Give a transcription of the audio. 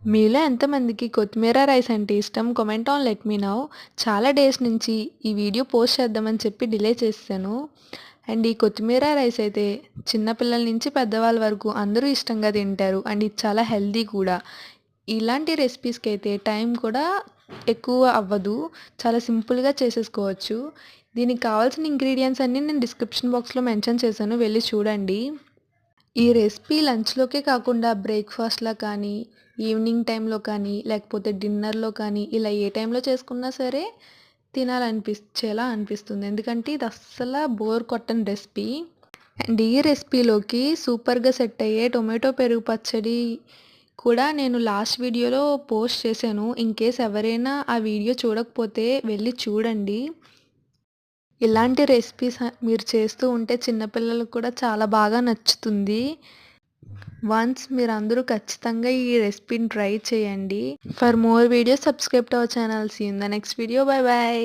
మీలో ఎంతమందికి కొత్తిమీర రైస్ అంటే ఇష్టం? Comment on let me know. చాలా డేస్ నుంచి ఈ వీడియో పోస్ట్ చేద్దామని చెప్పి డిలే చేసేసాను. అండ్ ఈ కొత్తిమీర రైస్ అయితే చిన్న పిల్లల నుంచి పెద్దవాళ్ళ వరకు అందరూ ఇష్టంగా తింటారు. అండ్ ఇది చాలా హెల్తీ కూడా. ఇలాంటి రెసిపీస్‌కి అయితే టైం కూడా ఎక్కువ అవ్వదు. చాలా సింపుల్‌గా చేసేసుకోవచ్చు. దీనికి కావాల్సిన ఇంగ్రీడియెంట్స్ అన్నీ నేను డిస్క్రిప్షన్ బాక్స్‌లో మెన్షన్ చేశాను. వెళ్లి చూడండి. ఈ రెసిపీ లంచ్‌లోకే కాకుండా బ్రేక్‌ఫాస్ట్‌లా కానీ, ఈవినింగ్ టైంలో కానీ, లేకపోతే డిన్నర్‌లో కానీ, ఇలా ఏ టైంలో చేసుకున్నా సరే తినాలనిపించేలా అనిపిస్తుంది. ఎందుకంటే ఇది అస్సల బోర్ కొట్టని రెసిపీ. అండ్ ఈ రెసిపీలోకి సూపర్‌గా సెట్ అయ్యే టొమాటో పెరుగు పచ్చడి కూడా నేను లాస్ట్ వీడియోలో పోస్ట్ చేశాను. ఇన్‌కేస్ ఎవరైనా ఆ వీడియో చూడకపోతే వెళ్లి చూడండి. ఇలాంటి రెసిపీస్ మీరు చేస్తూ ఉంటే చిన్న పిల్లలకు కూడా చాలా బాగా నచ్చుతుంది. వన్స్ మీరందరూ ఖచ్చితంగా ఈ రెసిపీని ట్రై చేయండి. For more videos subscribe to our channel. See you in the next video. Bye by.